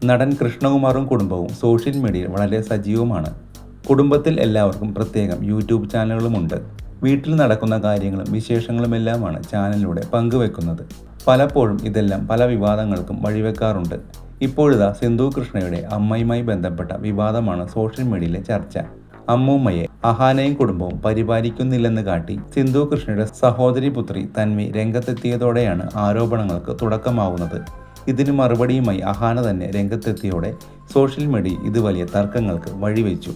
നടൻ കൃഷ്ണകുമാറും കുടുംബവും സോഷ്യൽ മീഡിയയിൽ വളരെ സജീവമാണ്. കുടുംബത്തിൽ എല്ലാവർക്കും പ്രത്യേകം യൂട്യൂബ് ചാനലുകളുമുണ്ട്. വീട്ടിൽ നടക്കുന്ന കാര്യങ്ങളും വിശേഷങ്ങളുമെല്ലാമാണ് ചാനലിലൂടെ പങ്കുവെക്കുന്നത്. പലപ്പോഴും ഇതെല്ലാം പല വിവാദങ്ങൾക്കും വഴിവെക്കാറുണ്ട്. ഇപ്പോഴിതാ സിന്ധു കൃഷ്ണയുടെ അമ്മയുമായി ബന്ധപ്പെട്ട വിവാദമാണ് സോഷ്യൽ മീഡിയയിലെ ചർച്ച. അമ്മൂമ്മയെ അഹാനയും കുടുംബവും പരിപാലിക്കുന്നില്ലെന്ന് കാട്ടി സിന്ധു കൃഷ്ണയുടെ സഹോദരി പുത്രി തൻവി രംഗത്തെത്തിയതോടെയാണ് ആരോപണങ്ങൾക്ക് തുടക്കമാവുന്നത്. ഇതിന് മറുപടിയുമായി അഹാന തന്നെ രംഗത്തെത്തിയോടെ സോഷ്യൽ മീഡിയയിൽ ഇത് വലിയ തർക്കങ്ങൾക്ക് വഴിവെച്ചു.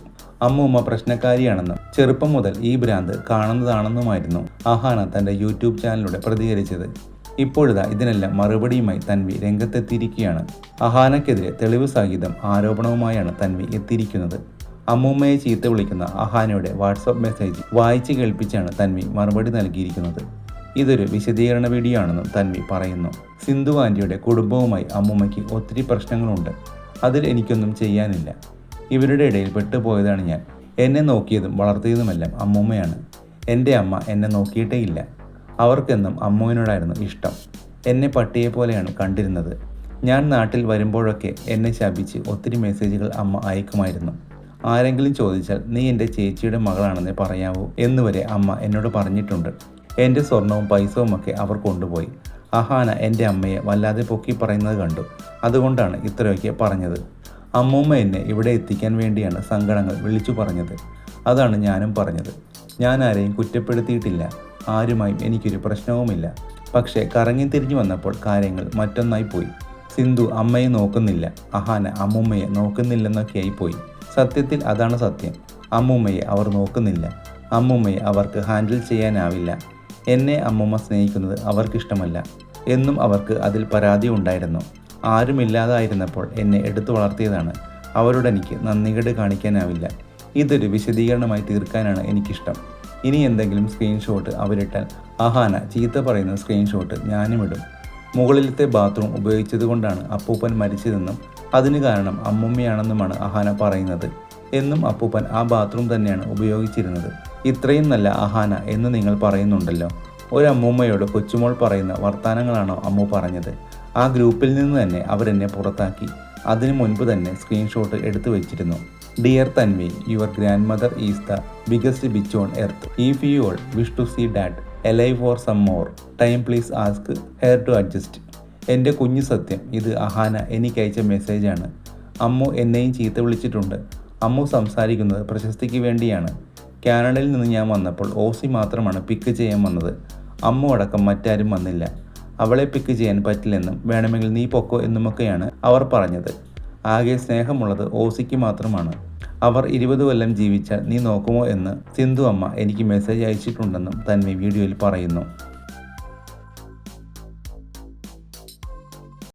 അമ്മൂമ്മ പ്രശ്നക്കാരിയാണെന്നും ചെറുപ്പം മുതൽ ഈ ഭ്രാന്ത് കാണുന്നതാണെന്നുമായിരുന്നു അഹാന തൻ്റെ യൂട്യൂബ് ചാനലിലൂടെ പ്രതികരിച്ചത്. ഇപ്പോഴിതാ ഇതിനെല്ലാം മറുപടിയുമായി തൻവി രംഗത്തെത്തിയിരിക്കുകയാണ്. അഹാനയ്ക്കെതിരെ തെളിവ് സഹിതം ആരോപണവുമായാണ് തൻവി എത്തിയിരിക്കുന്നത്. അമ്മൂമ്മയെ ചീത്ത വിളിക്കുന്ന അഹാനയുടെ വാട്സപ്പ് മെസ്സേജ് വായിച്ചു കേൾപ്പിച്ചാണ് തൻവി മറുപടി നൽകിയിരിക്കുന്നത്. ഇതൊരു വിശദീകരണ വീഡിയോ ആണെന്നും തൻവി പറയുന്നു. സിന്ധു ആൻറ്റിയുടെ കുടുംബവുമായി അമ്മൂമ്മയ്ക്ക് ഒത്തിരി പ്രശ്നങ്ങളുണ്ട്. അതിൽ എനിക്കൊന്നും ചെയ്യാനില്ല. ഇവരുടെ ഇടയിൽ പെട്ടുപോയതാണ് ഞാൻ. എന്നെ നോക്കിയതും വളർത്തിയതുമെല്ലാം അമ്മൂമ്മയാണ്. എൻ്റെ അമ്മ എന്നെ നോക്കിയിട്ടേ ഇല്ല. അവർക്കെന്നും അമ്മുവിനോടായിരുന്നു ഇഷ്ടം. എന്നെ പട്ടിയെ പോലെയാണ് കണ്ടിരുന്നത്. ഞാൻ നാട്ടിൽ വരുമ്പോഴൊക്കെ എന്നെ ശപിച്ച് ഒത്തിരി മെസ്സേജുകൾ അമ്മ അയക്കുമായിരുന്നു. ആരെങ്കിലും ചോദിച്ചാൽ നീ എൻ്റെ ചേച്ചിയുടെ മകളാണെന്നേ പറയാവൂ എന്നുവരെ അമ്മ എന്നോട് പറഞ്ഞിട്ടുണ്ട്. എൻ്റെ സ്വർണവും പൈസവുമൊക്കെ അവർ കൊണ്ടുപോയി. അഹാന എൻ്റെ അമ്മയെ വല്ലാതെ പൊക്കി പറയുന്നത് കണ്ടു. അതുകൊണ്ടാണ് ഇത്രയൊക്കെ പറഞ്ഞത്. അമ്മൂമ്മ എന്നെ ഇവിടെ എത്തിക്കാൻ വേണ്ടിയാണ് സങ്കടങ്ങൾ വിളിച്ചു പറഞ്ഞത്. അതാണ് ഞാനും പറഞ്ഞത്. ഞാൻ ആരെയും കുറ്റപ്പെടുത്തിയിട്ടില്ല. ആരുമായും എനിക്കൊരു പ്രശ്നവുമില്ല. പക്ഷേ കറങ്ങി തിരിഞ്ഞു വന്നപ്പോൾ കാര്യങ്ങൾ മറ്റൊന്നായി പോയി. സിന്ധു അമ്മയെ നോക്കുന്നില്ല, അഹാന അമ്മൂമ്മയെ നോക്കുന്നില്ലെന്നൊക്കെയായി പോയി. സത്യത്തിൽ അതാണ് സത്യം. അമ്മൂമ്മയെ അവർ നോക്കുന്നില്ല. അമ്മൂമ്മയെ അവർക്ക് ഹാൻഡിൽ ചെയ്യാനാവില്ല. എന്നെ അമ്മൂമ്മ സ്നേഹിക്കുന്നത് അവർക്കിഷ്ടമല്ല എന്നും അവർക്ക് അതിൽ പരാതി ഉണ്ടായിരുന്നു. ആരുമില്ലാതായിരുന്നപ്പോൾ എന്നെ എടുത്തു വളർത്തിയതാണ്. അവരോട് എനിക്ക് നന്ദികേട് കാണിക്കാനാവില്ല. ഇതൊരു വിശദീകരണമായി തീർക്കാനാണ് എനിക്കിഷ്ടം. ഇനി എന്തെങ്കിലും സ്ക്രീൻഷോട്ട് അവരിട്ടാൽ അഹാന ചീത്ത പറയുന്ന സ്ക്രീൻഷോട്ട് ഞാനും ഇടും. മുകളിലത്തെ ബാത്റൂം ഉപയോഗിച്ചതുകൊണ്ടാണ് അപ്പൂപ്പൻ മരിച്ചതെന്നും അതിന് കാരണം അമ്മൂമ്മയാണെന്നുമാണ് അഹാന പറയുന്നത്. എന്നും അപ്പൂപ്പൻ ആ ബാത്റൂം തന്നെയാണ് ഉപയോഗിച്ചിരുന്നത്. ഇത്രയും നല്ല അഹാന എന്ന് നിങ്ങൾ പറയുന്നുണ്ടല്ലോ. ഒരമ്മൂമ്മയോട് കൊച്ചുമോൾ പറയുന്ന വർത്തമാനങ്ങളാണോ അമ്മു പറഞ്ഞത്? ആ ഗ്രൂപ്പിൽ നിന്ന് തന്നെ അവരെന്നെ പുറത്താക്കി. അതിനു മുൻപ് തന്നെ സ്ക്രീൻഷോട്ട് എടുത്തു വെച്ചിരുന്നു. Dear Tanvi, your grandmother is the biggest bitch on earth. If you all wish to see dad alive for some more time please ask her to adjust. എൻ്റെ കുഞ്ഞു സത്യം, ഇത് അഹാന എനിക്കയച്ച മെസ്സേജാണ്. അമ്മു എന്നെയും ചീത്ത വിളിച്ചിട്ടുണ്ട്. അമ്മു സംസാരിക്കുന്നത് പ്രശസ്തിക്ക് വേണ്ടിയാണ്. കാനഡയിൽ നിന്ന് ഞാൻ വന്നപ്പോൾ ഓസി മാത്രമാണ് പിക്ക് ചെയ്യാൻ വന്നത്. അമ്മു അടക്കം മറ്റാരും വന്നില്ല. അവളെ പിക്ക് ചെയ്യാൻ പറ്റില്ലെന്നും വേണമെങ്കിൽ നീ പൊക്കോ എന്നുമൊക്കെയാണ് അവർ പറഞ്ഞത്. ആകെ സ്നേഹമുള്ളത് ഓസിക്ക് മാത്രമാണ്. അവർ 20 കൊല്ലം ജീവിച്ചാൽ നീ നോക്കുമോ എന്ന് സിന്ധു അമ്മ എനിക്ക് മെസ്സേജ് അയച്ചിട്ടുണ്ടെന്നും തൻവി വീഡിയോയിൽ പറയുന്നു.